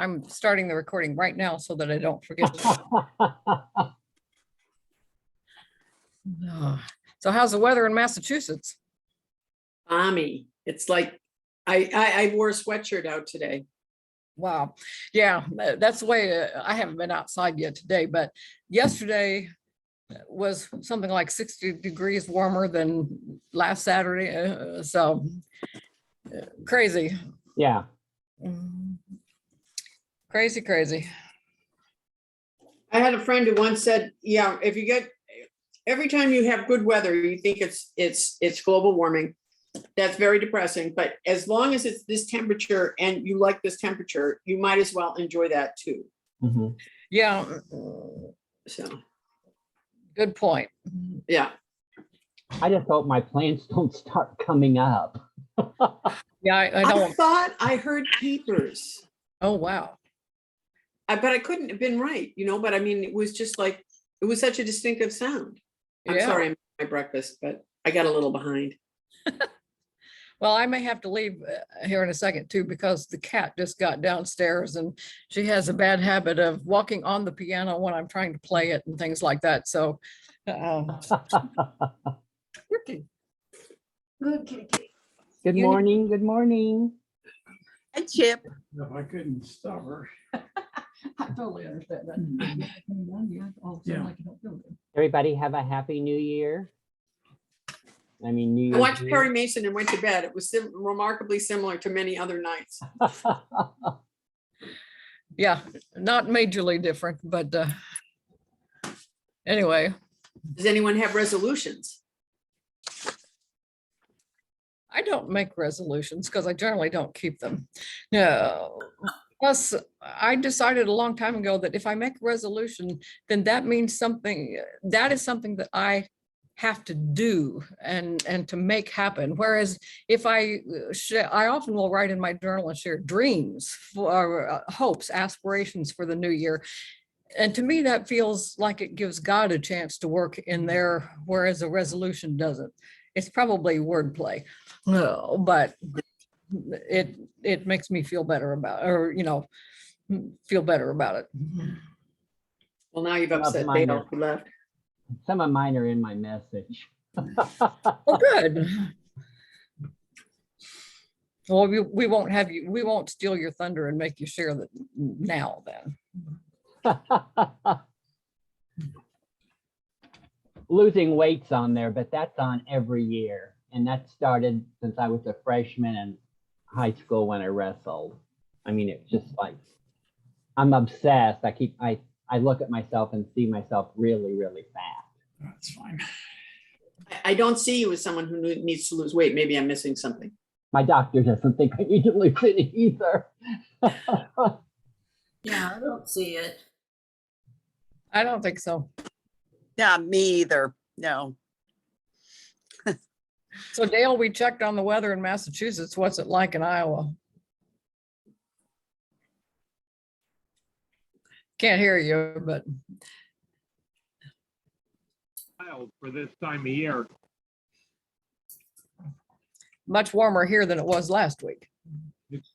I'm starting the recording right now so that I don't forget. So how's the weather in Massachusetts? Balmy. It's like I wore a sweatshirt out today. Wow. Yeah, that's the way. I haven't been outside yet today, but yesterday was something like 60 degrees warmer than last Saturday. So crazy. Yeah. Crazy. I had a friend who once said, yeah, if you get, every time you have good weather, you think it's global warming. That's very depressing, but as long as it's this temperature and you like this temperature, you might as well enjoy that too. Mm-hmm. Yeah. So Good point. yeah. I just hope my plants don't start coming up. Yeah, I I don't. thought I heard peepers, Oh, wow. but I couldn't have been right, but I mean, it was just like, it was such a distinctive sound. I'm Yeah. sorry, I'm my breakfast, but I got a little behind. Well, I may have to leave here in a second too, because the cat just got downstairs and she has a bad habit of walking on the piano when I'm trying to play it and things like that. So, Good kitty. Good You- morning. Good morning. Hi, Chip. If I couldn't stop her. I totally understand that. Yeah, all of a sudden, Yeah. like you don't feel good. Everybody have a happy new year. I mean, New I Year's watched Eve. Perry Mason and went to bed. It was remarkably similar to many other nights. yeah, not majorly different, but anyway, Does anyone have resolutions? I don't make resolutions because I generally don't keep them. No. Plus, I decided a long time ago that if I make a resolution, then that means something, that is something that I have to do and to make happen. Whereas if I often will write in my journal and share dreams for hopes, aspirations for the new year. And to me, that feels like it gives God a chance to work in there, whereas a resolution doesn't. It's probably wordplay, but it makes me feel better about, feel better about it. Well, now you've Some of upset mine Dale are- who left. Some of mine are in my message. Oh, good. Well, we won't have you, we won't steal your thunder and make you share that now then. Losing weight's on there, but that's on every year. And that started since I was a freshman in high school when I wrestled. I mean, it's just like, I'm obsessed. I look at myself and see myself really, really fat. That's fine. I don't see you as someone who needs to lose weight. Maybe I'm missing something. My doctor doesn't think I need to lose it either. Yeah, I don't see it. I don't think so. Yeah, me either. No. So Dale, we checked on the weather in Massachusetts. What's it like in Iowa? Can't hear you, but Mild for this time of year. much warmer here than it was last week. It's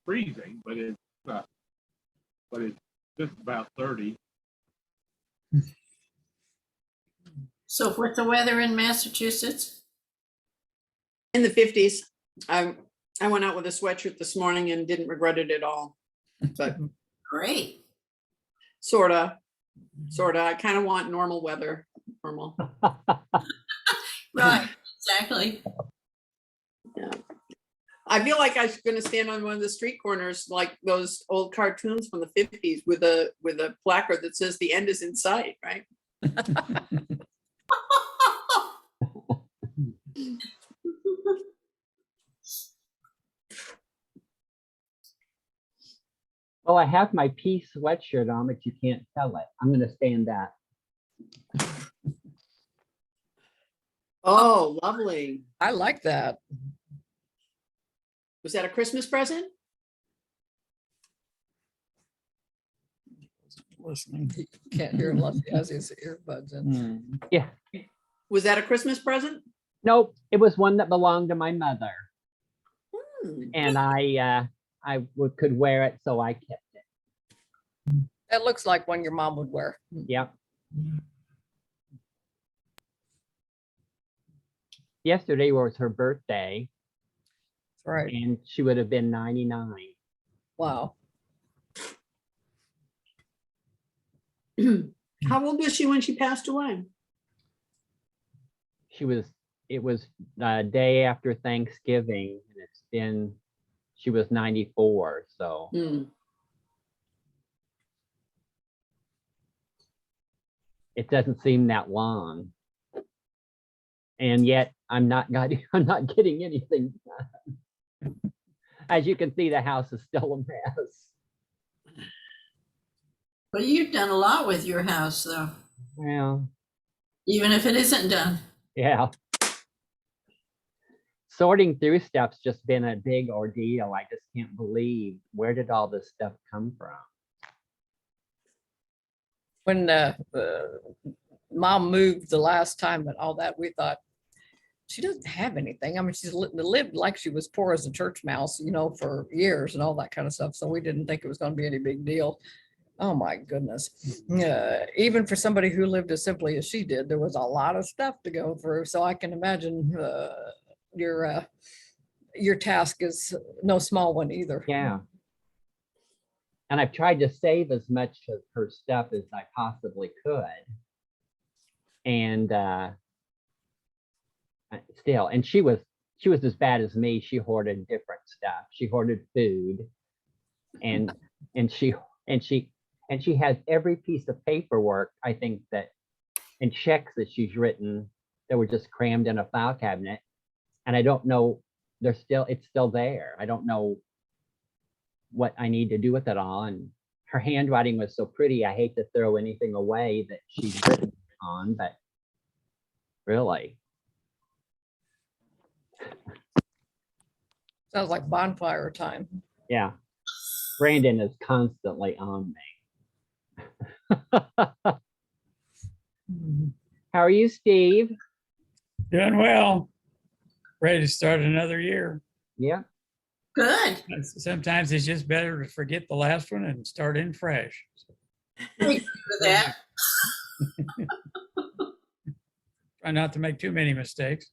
freezing, but it's just about 30. So what's the weather in Massachusetts? In the 50s, I went out with a sweatshirt this morning and didn't regret it at all. But Great. sorta. I kind of want normal weather. Normal. Right, exactly. Yeah. I feel like I'm going to stand on one of the street corners like those old cartoons from the 50s with a placard that says the end is in sight, right? Oh, I have my pea sweatshirt on, but you can't tell it. I'm going to stand that. Oh, lovely. I like that. Was that a Christmas present? Listening. He can't hear unless he has his earbuds in. Yeah. Was that a Christmas present? Nope. It was one that belonged to my mother. Hmm. And I could wear it, so I kept it. That looks like one your mom would wear. Yep. Yesterday was her birthday, Right. and she would have been 99. Wow. How old was she when she passed away? It was the day after Thanksgiving, and she was 94, so. Hmm. It doesn't seem that long. And yet I'm not getting anything done. As you can see, the house is still a mess. Well, you've done a lot with your house, though, Well, even if it isn't done. yeah. Sorting through stuff's just been a big ordeal. I just can't believe, where did all this stuff come from? When mom moved the last time and all that, we thought, she doesn't have anything. I mean, she's lived like she was poor as a church mouse, you know, for years and all that kind of stuff. So we didn't think it was going to be any big deal. Oh my goodness. Even for somebody who lived as simply as she did, there was a lot of stuff to go through. So I can imagine your task is no small one either. Yeah. And I've tried to save as much of her stuff as I possibly could. And still, and she was as bad as me. She hoarded different stuff. She hoarded food, and she has every piece of paperwork, I think, and checks that she's written that were just crammed in a file cabinet. And I don't know, it's still there. I don't know what I need to do with it all. And her handwriting was so pretty. I hate to throw anything away that she's written on, but really. Sounds like bonfire time. Yeah. Brandon is constantly on me. How are you, Steve? Doing well. Ready to start another year. Yeah. Good. Sometimes it's just better to forget the last one and start in fresh. Thank you for that. Try not to make too many mistakes.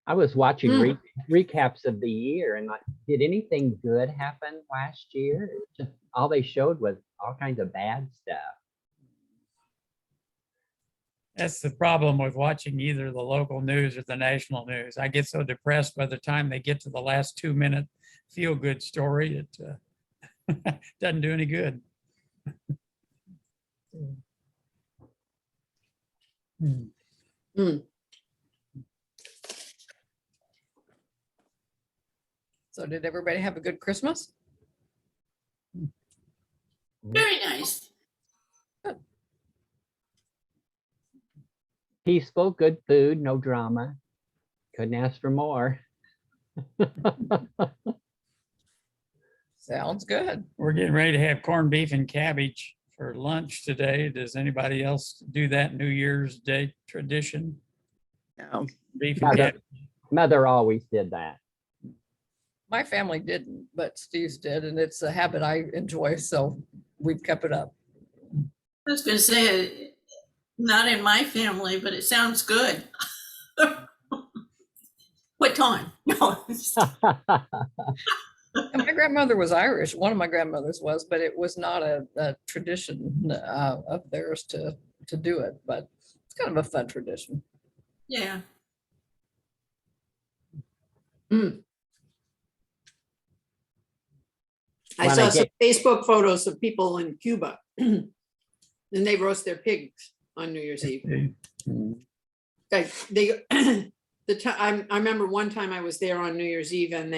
I was watching recaps of the year, and did anything good happen last year? Just all they showed was all kinds of bad stuff. That's the problem with watching either the local news or the national news. I get so depressed by the time they get to the last 2-minute feel-good story, it doesn't do any good. So did everybody have a good Christmas? Very nice. Peaceful, good food, no drama. Couldn't ask for more. Sounds good. We're getting ready to have corned beef and cabbage for lunch today. Does anybody else do that New Year's Day tradition? No. Beef and cabbage. Mother always did that. My family didn't, but Steve's did, and it's a habit I enjoy, so we've kept it up. I was going to say, not in my family, but it sounds good. What time? No. And my grandmother was Irish. One of my grandmothers was, but it was not a tradition of theirs to do it. But it's kind of a fun tradition. Yeah. I saw some Facebook photos of people in Cuba and they roast their pigs on New Year's Eve. Like I remember one time I was there on New Year's Eve and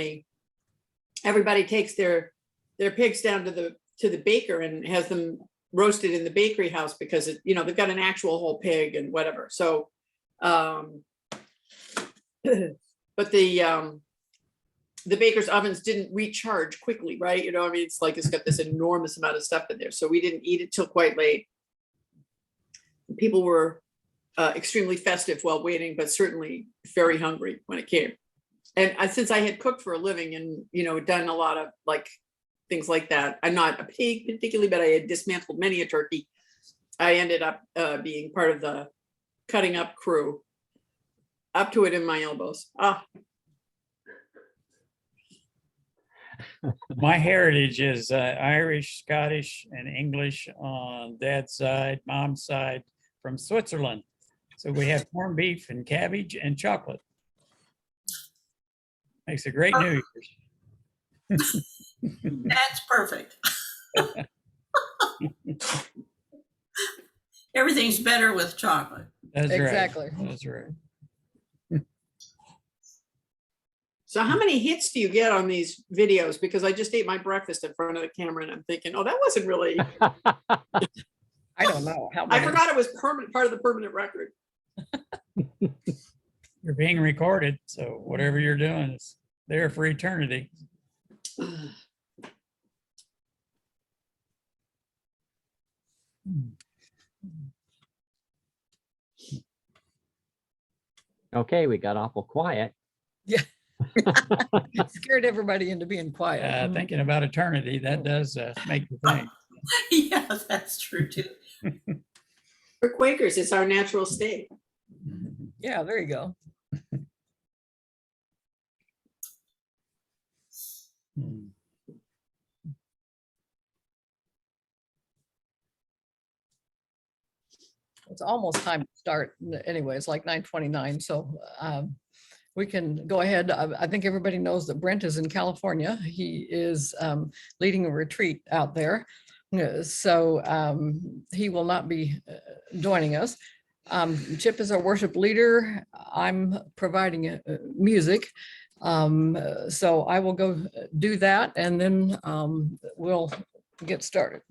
everybody takes their pigs down to the baker and has them roasted in the bakery house because they've got an actual whole pig and whatever. So, but the baker's ovens didn't recharge quickly, right? It's like it's got this enormous amount of stuff in there. So we didn't eat it till quite late. People were extremely festive while waiting, but certainly very hungry when it came. And since I had cooked for a living and, done a lot of like things like that, I'm not a pig particularly, but I had dismantled many a turkey. I ended up being part of the cutting up crew, up to it in my elbows. My heritage is Irish, Scottish, and English on dad's side, mom's side from Switzerland. So we have corned beef and cabbage and chocolate. Makes a great New Year's. That's perfect. Everything's better with chocolate. That's right. Exactly. That's right. So how many hits do you get on these videos? Because I just ate my breakfast in front of the camera and I'm thinking, oh, that wasn't really, I don't know how I many. forgot it was permanent, part of the permanent record. You're being recorded, so whatever you're doing is there for eternity. Okay, we got awful quiet. Scared everybody into being quiet. Thinking about eternity, that does make you think. Yeah, that's true too. For Quakers, it's our natural state. Yeah, there you go. Hmm. It's almost time to start anyway. It's like 9:29, so we can go ahead. I think everybody knows that Brent is in California. He is leading a retreat out there. So he will not be joining us. Chip is our worship leader. I'm providing music. So I will go do that and then we'll get started.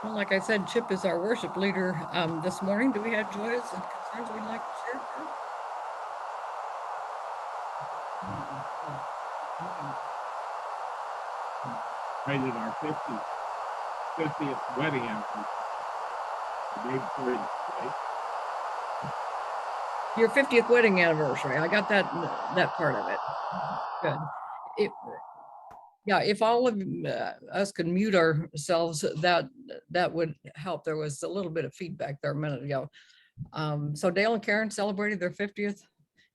Well, like I said, Chip is our worship leader this morning. Do we have joys and concerns we'd like to share? Rated our 50th wedding anniversary. The day before it, right? Your 50th wedding anniversary. I got that part of it. Good. Yeah, if all of us could mute ourselves, that that would help. There was a little bit of feedback there a minute ago. So Dale and Karen celebrated their 50th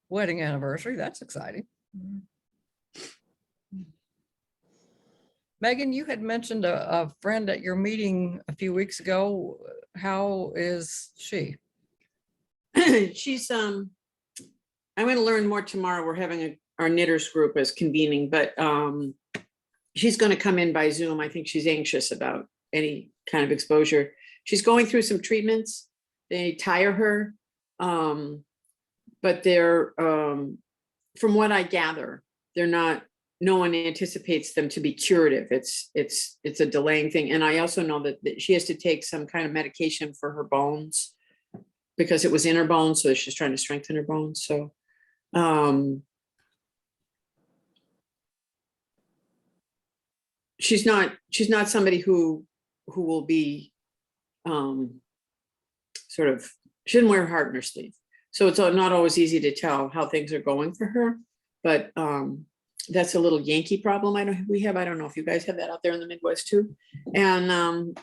wedding anniversary. That's exciting. Megan, you had mentioned a friend at your meeting a few weeks ago. How is she? She's, I'm going to learn more tomorrow. We're having our knitters group is convening, but she's going to come in by Zoom. I think she's anxious about any kind of exposure. She's going through some treatments. They tire her, but they're, from what I gather, they're not, no one anticipates them to be curative. It's a delaying thing. And I also know that she has to take some kind of medication for her bones because it was in her bones. So she's trying to strengthen her bones. So, she's not somebody who will be, sort of, she didn't wear her heart in her sleeve. So it's not always easy to tell how things are going for her, but, that's a little Yankee problem we have. I don't know if you guys have that out there in the Midwest too. And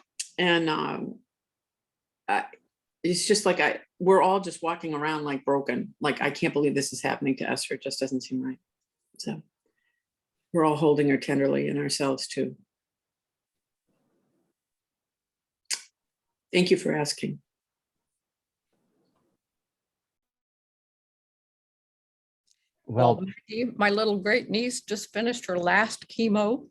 it's just like we're all just walking around like broken. Like, I can't believe this is happening to Esther. It just doesn't seem right. So we're all holding her tenderly, and ourselves too. Thank you for asking. Well, Maggie, my little great niece just finished her last chemo.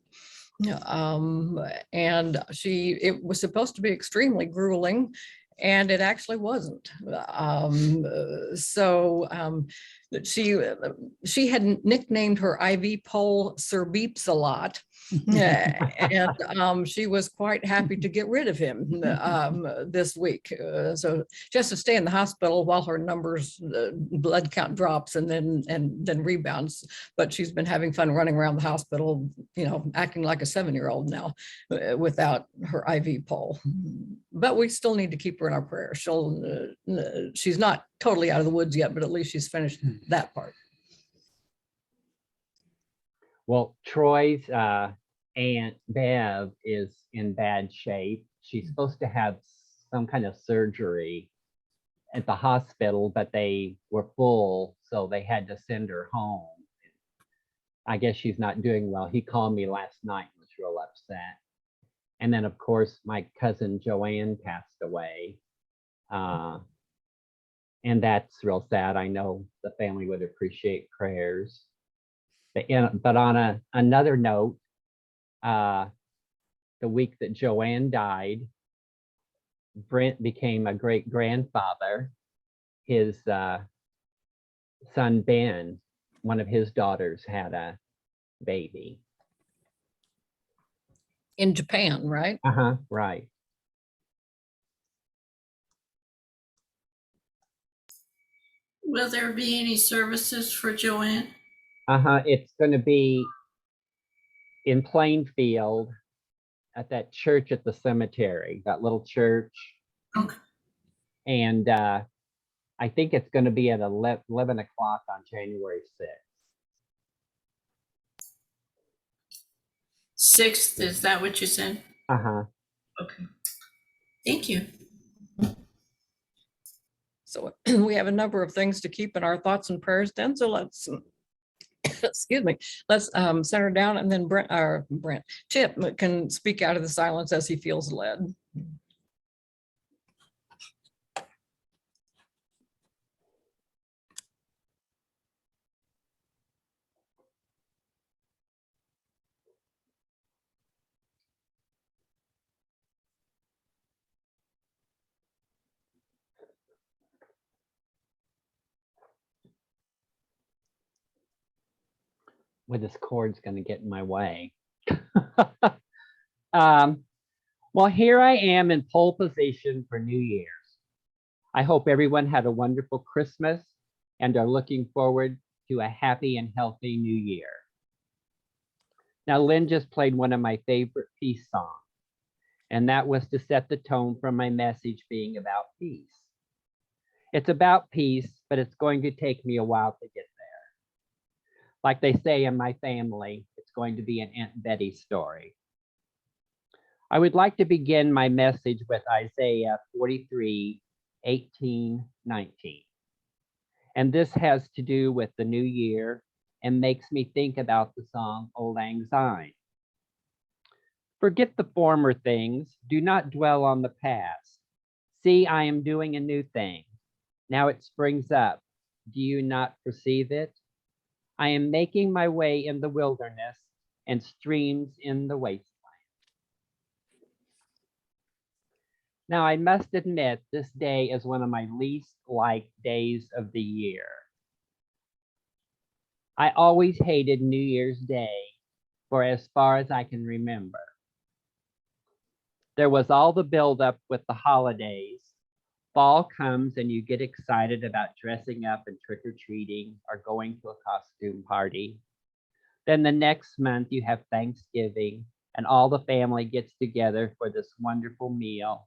And it was supposed to be extremely grueling, and it actually wasn't. She had nicknamed her IV pole Sir Beeps a lot. And she was quite happy to get rid of him this week. So just to stay in the hospital while her numbers, blood count drops and then rebounds. But she's been having fun running around the hospital, acting like a 7-year-old now without her IV pole. But we still need to keep her in our prayers. She's not totally out of the woods yet, but at least she's finished that part. well, Troy's Aunt Bev is in bad shape. She's supposed to have some kind of surgery at the hospital, but they were full, so they had to send her home. I guess she's not doing well. He called me last night and was real upset. And then, of course, my cousin Joanne passed away. And that's real sad. I know the family would appreciate prayers. But on another note, the week that Joanne died, Brent became a great grandfather. His son Ben, one of his daughters, had a baby. In Japan, right? Right. Will there be any services for Joanne? It's going to be in Plainfield at that church at the cemetery, that little church. Okay. And I think it's going to be at 11 o'clock on January 6th. 6th, is that what you said? Okay. Thank you. So we have a number of things to keep in our thoughts and prayers then. So let's, excuse me, let's center down, and then Chip can speak out of the silence as he feels led. Well, this cord's going to get in my way. Well, here I am in pole position for New Year's. I hope everyone had a wonderful Christmas and are looking forward to a happy and healthy new year. Now, Lynn just played one of my favorite peace songs, and that was to set the tone for my message being about peace. It's about peace, but it's going to take me a while to get there. Like they say in my family, it's going to be an Aunt Betty story. I would like to begin my message with Isaiah 43, 18, 19. And this has to do with the new year and makes me think about the song Old Lang Syne. Forget the former things, do not dwell on the past. See, I am doing a new thing. Now it springs up. Do you not perceive it? I am making my way in the wilderness and streams in the wasteland. Now, I must admit, this day is one of my least liked days of the year. I always hated New Year's Day for as far as I can remember. There was all the buildup with the holidays. Fall comes and you get excited about dressing up and trick-or-treating or going to a costume party. Then the next month you have Thanksgiving and all the family gets together for this wonderful meal.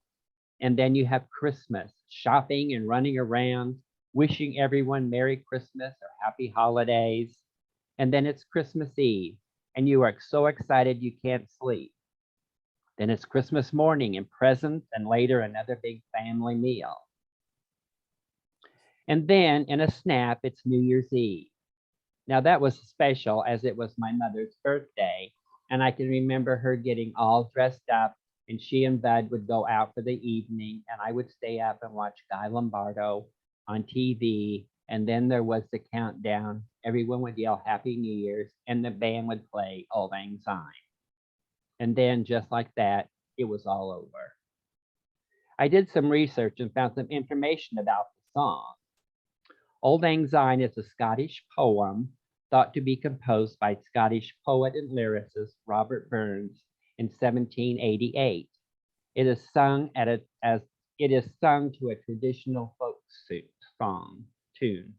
And then you have Christmas, shopping and running around, wishing everyone Merry Christmas or Happy Holidays. And then it's Christmas Eve, and you are so excited you can't sleep. Then it's Christmas morning and presents, and later another big family meal. And then in a snap, it's New Year's Eve. Now that was special as it was my mother's birthday, and I can remember her getting all dressed up, and she and Bud would go out for the evening, and I would stay up and watch Guy Lombardo on TV. And then there was the countdown. Everyone would yell Happy New Year's, and the band would play Old Lang Syne. And then just like that, it was all over. I did some research and found some information about the song. Old Lang Syne is a Scottish poem thought to be composed by Scottish poet and lyricist Robert Burns in 1788. It is sung to a traditional folk song tune.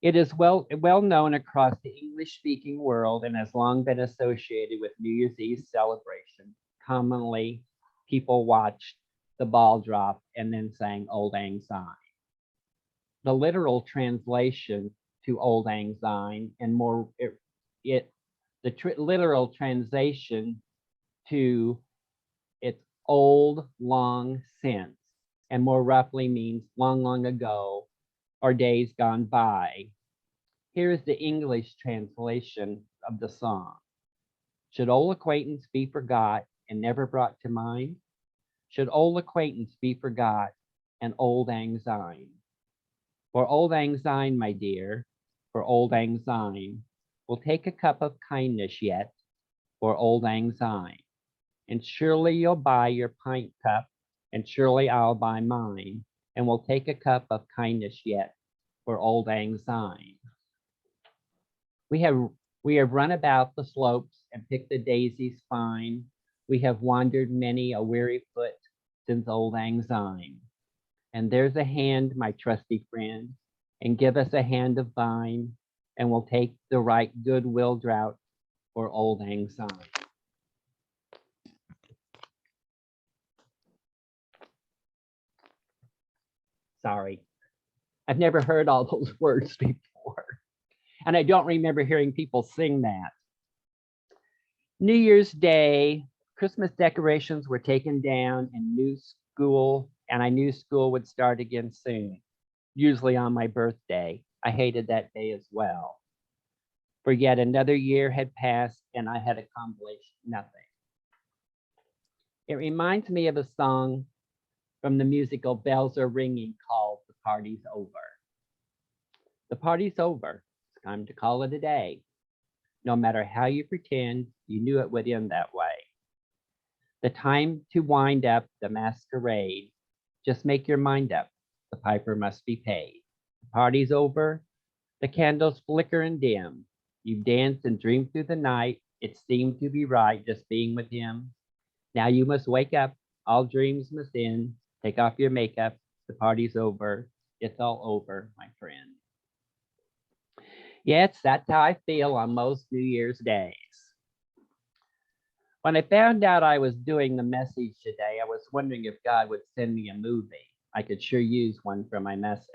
It is well known across the English-speaking world and has long been associated with New Year's Eve celebration. Commonly, people watched the ball drop and then sang Old Lang Syne. The literal translation to Old Lang Syne and literal translation to it's old, long since, and more roughly means long, long ago or days gone by. Here is the English translation of the song. Should old acquaintance be forgot and never brought to mind? Should old acquaintance be forgot and Old Lang Syne? For Old Lang Syne, my dear, for Old Lang Syne, we'll take a cup of kindness yet for Old Lang Syne. And surely you'll buy your pint cup, and surely I'll buy mine, and we'll take a cup of kindness yet for Old Lang Syne. We have run about the slopes and picked the daisies fine. We have wandered many a weary foot since Old Lang Syne. And there's a hand, my trusty friend, and give us a hand of thine, and we'll take the right goodwill drought for Old Lang Syne. Sorry, I've never heard all those words before, and I don't remember hearing people sing that. New Year's Day, Christmas decorations were taken down and I knew school would start again soon, usually on my birthday. I hated that day as well. For yet another year had passed and I had accomplished nothing. It reminds me of a song from the musical Bells Are Ringing called The Party's Over. The party's over. It's time to call it a day. No matter how you pretend, you knew it would end that way. The time to wind up the masquerade. Just make your mind up. The piper must be paid. The party's over. The candles flicker and dim. You've danced and dreamed through the night. It seemed to be right just being with him. Now you must wake up. All dreams must end. Take off your makeup. The party's over. It's all over, my friend. Yes, that's how I feel on most New Year's days. When I found out I was doing the message today, I was wondering if God would send me a movie. I could sure use one for my message.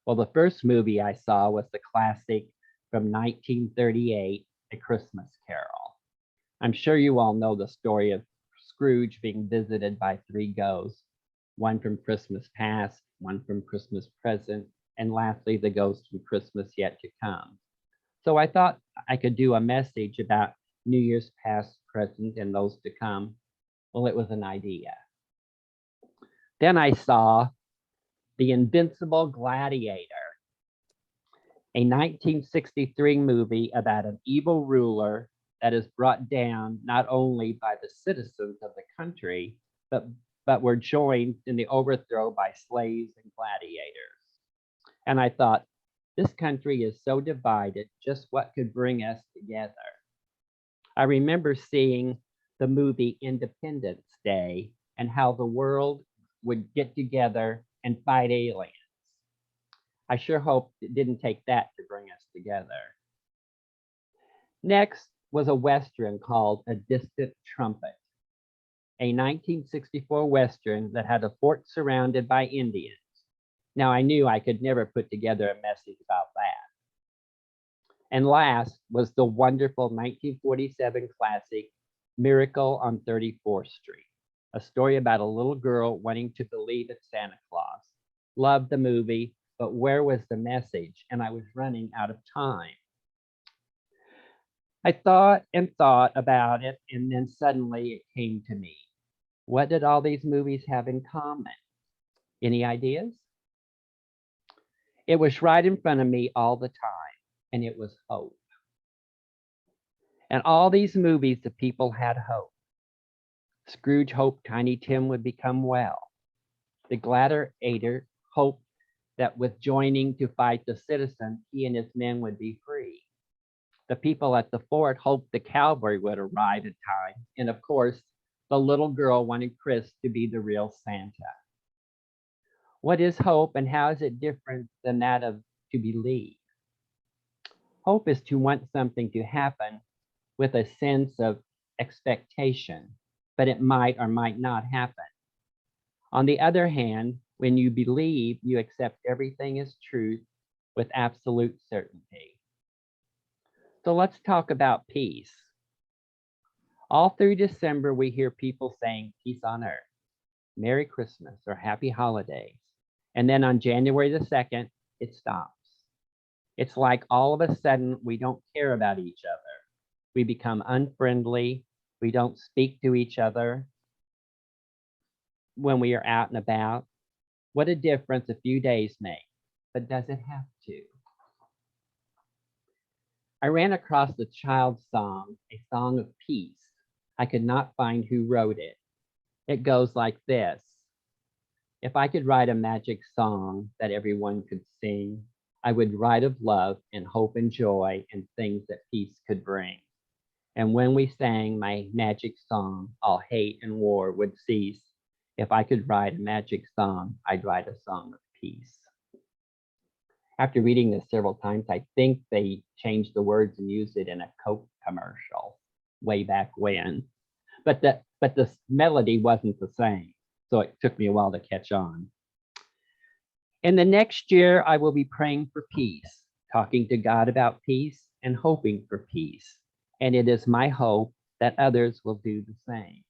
Well, the first movie I saw was the classic from 1938, A Christmas Carol. I'm sure you all know the story of Scrooge being visited by three ghosts, one from Christmas past, one from Christmas present, and lastly, the ghost from Christmas yet to come. So I thought I could do a message about New Year's past, present, and those to come. Well, it was an idea. Then I saw The Invincible Gladiator, a 1963 movie about an evil ruler that is brought down not only by the citizens of the country, but were joined in the overthrow by slaves and gladiators. And I thought, this country is so divided, just what could bring us together? I remember seeing the movie Independence Day and how the world would get together and fight aliens. I sure hope it didn't take that to bring us together. Next was a Western called A Distant Trumpet, a 1964 Western that had a fort surrounded by Indians. Now I knew I could never put together a message about that. And last was the wonderful 1947 classic Miracle on 34th Street, a story about a little girl wanting to believe in Santa Claus. Loved the movie, but where was the message? And I was running out of time. I thought and thought about it, and then suddenly it came to me. What did all these movies have in common? Any ideas? It was right in front of me all the time, and it was hope. And all these movies, the people had hope. Scrooge hoped Tiny Tim would become well. The Gladiator hoped that with joining to fight the citizens, he and his men would be free. The people at the fort hoped the cavalry would arrive in time. And of course, the little girl wanted Chris to be the real Santa. What is hope and how is it different than that of to believe? Hope is to want something to happen with a sense of expectation, but it might or might not happen. On the other hand, when you believe, you accept everything as truth with absolute certainty. So let's talk about peace. All through December, we hear people saying peace on earth, Merry Christmas, or Happy Holidays. And then on January the 2nd, it stops. It's like all of a sudden we don't care about each other. We become unfriendly. We don't speak to each other when we are out and about. What a difference a few days make, but does it have to? I ran across the child's song, A Song of Peace. I could not find who wrote it. It goes like this. If I could write a magic song that everyone could sing, I would write of love and hope and joy and things that peace could bring. And when we sang my magic song, all hate and war would cease. If I could write a magic song, I'd write a song of peace. After reading this several times, I think they changed the words and used it in a Coke commercial way back when. But the melody wasn't the same, so it took me a while to catch on. In the next year, I will be praying for peace, talking to God about peace, and hoping for peace. And it is my hope that others will do the same.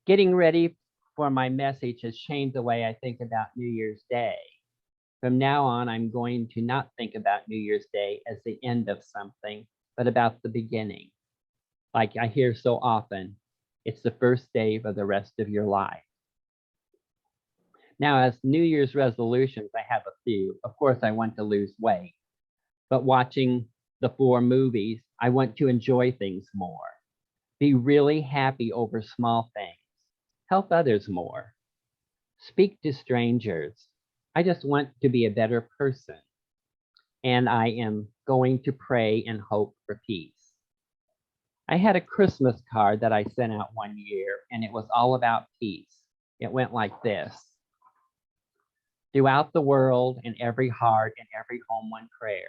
Getting ready for my message has changed the way I think about New Year's Day. From now on, I'm going to not think about New Year's Day as the end of something, but about the beginning. Like I hear so often, it's the first day for the rest of your life. Now, as New Year's resolutions, I have a few. Of course, I want to lose weight, but watching the 4 movies, I want to enjoy things more. Be really happy over small things. Help others more. Speak to strangers. I just want to be a better person. And I am going to pray and hope for peace. I had a Christmas card that I sent out one year, and it was all about peace. It went like this. Throughout the world, in every heart, in every home, one prayer,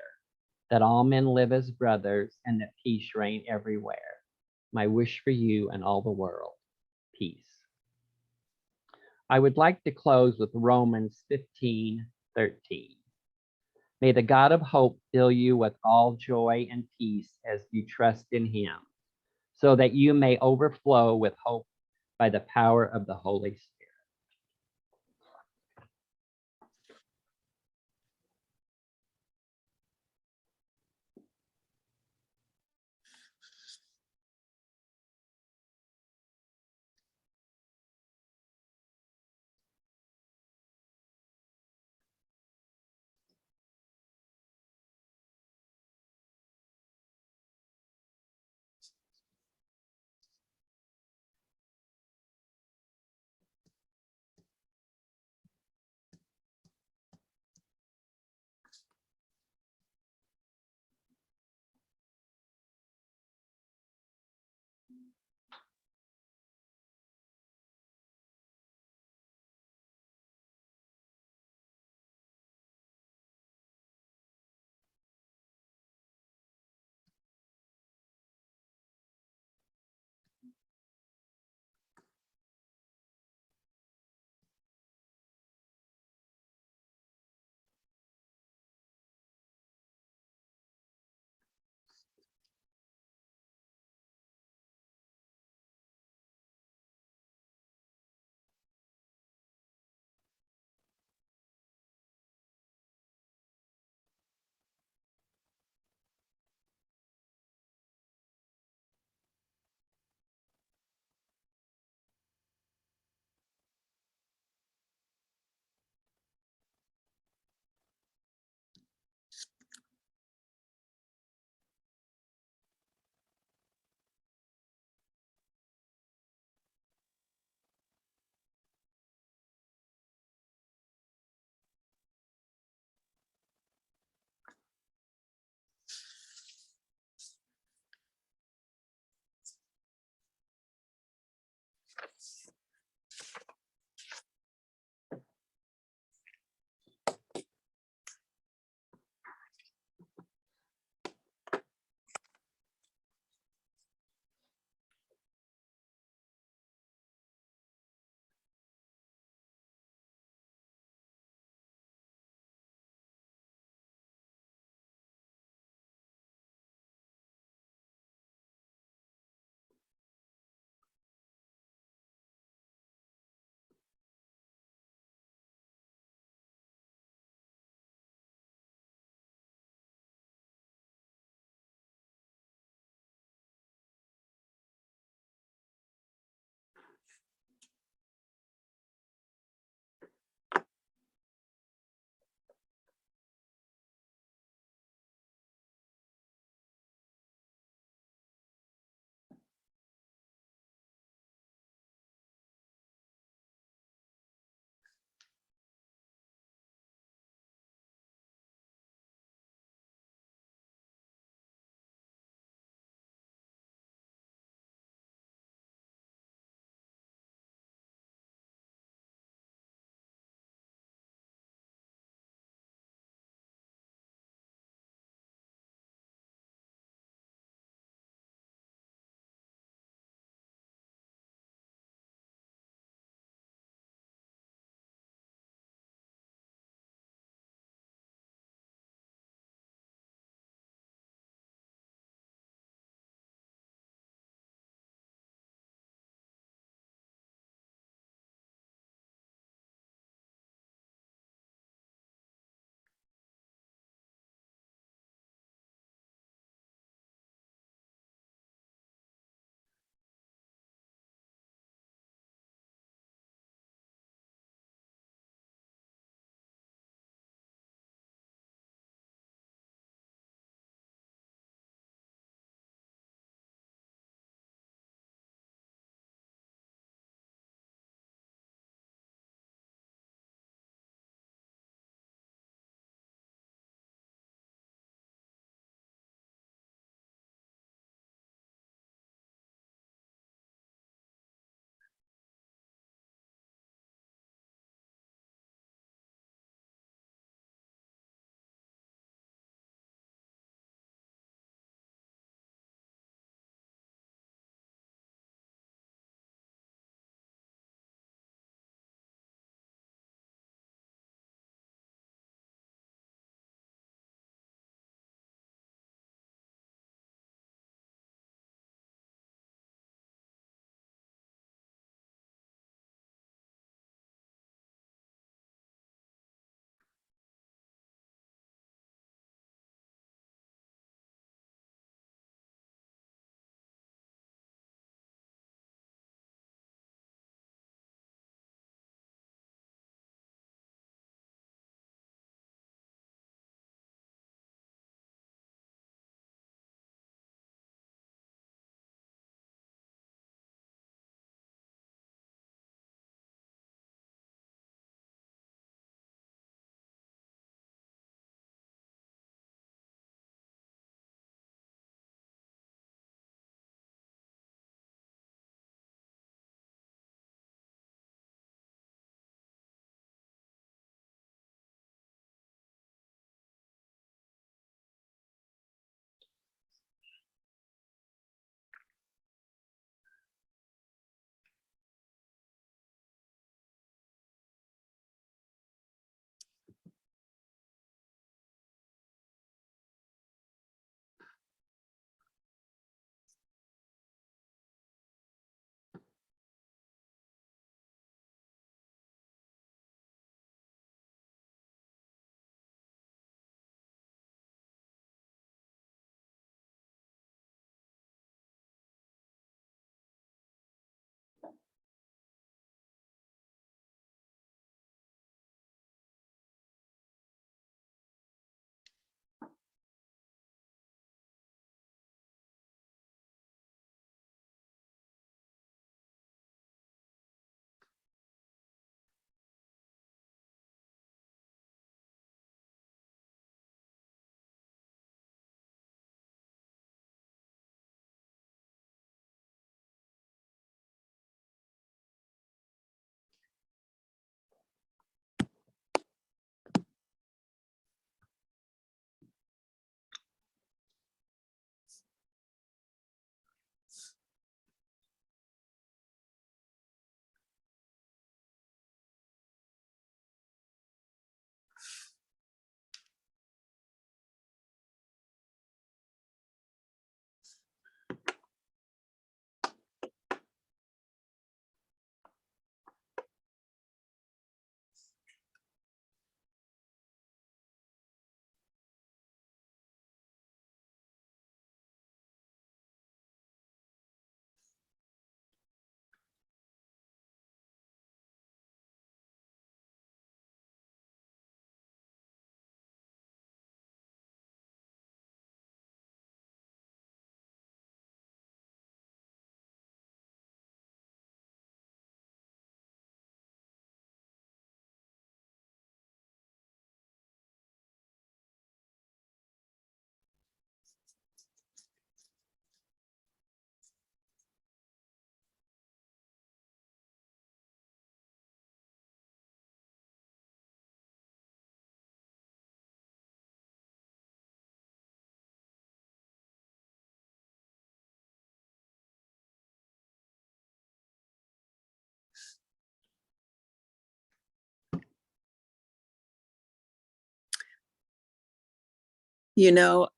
that all men live as brothers and that peace reign everywhere. My wish for you and all the world, peace. I would like to close with Romans 15:13. May the God of hope fill you with all joy and peace as you trust in him, so that you may overflow with hope by the power of the Holy Spirit.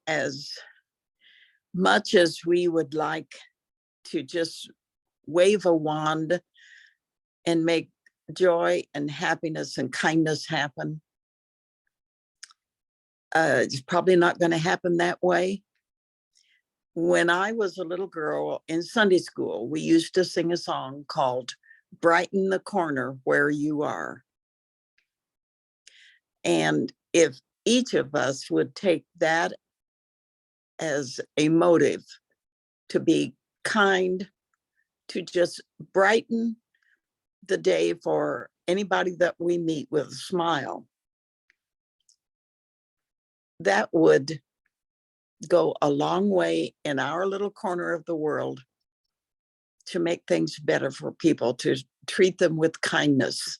as much as we would like to just wave a wand and make joy and happiness and kindness happen, it's probably not going to happen that way. When I was a little girl in Sunday school, we used to sing a song called Brighten the Corner Where You Are. And if each of us would take that as a motive to be kind, to just brighten the day for anybody that we meet with a smile, that would go a long way in our little corner of the world to make things better for people, to treat them with kindness.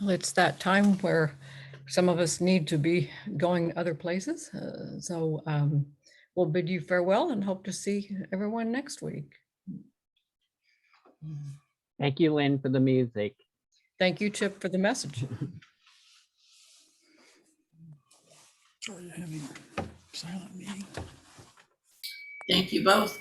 Well, it's that time where some of us need to be going other places. So we'll bid you farewell and hope to see everyone next week. Thank you, Lynn, for the music. Thank you, Chip, for the message. Sorry, having silent meeting. Thank you both.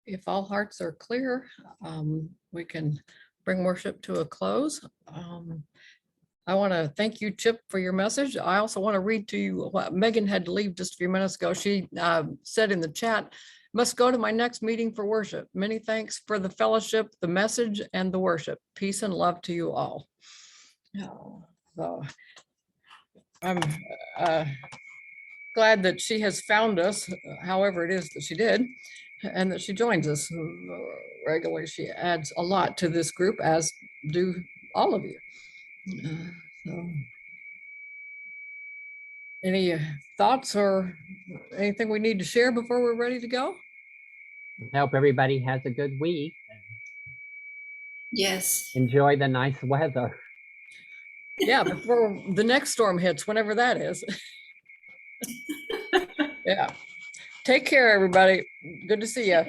if all hearts are clear, we can bring worship to a close. I want to thank you, Chip, for your message. I also want to read to you what Megan had to leave just a few minutes ago. She said in the chat, must go to my next meeting for worship. Many thanks for the fellowship, the message, and the worship. Peace and love to you all. So I'm glad that she has found us, however it is that she did, and that she joins us regularly. She adds a lot to this group, as do all of you. So, any thoughts or anything we need to share before we're ready to go? Hope everybody has a good week. Yes. Enjoy the nice weather. Yeah, before the next storm hits, whenever that is. Yeah. Take care, everybody. Good to see you.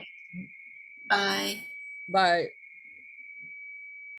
Bye. Bye.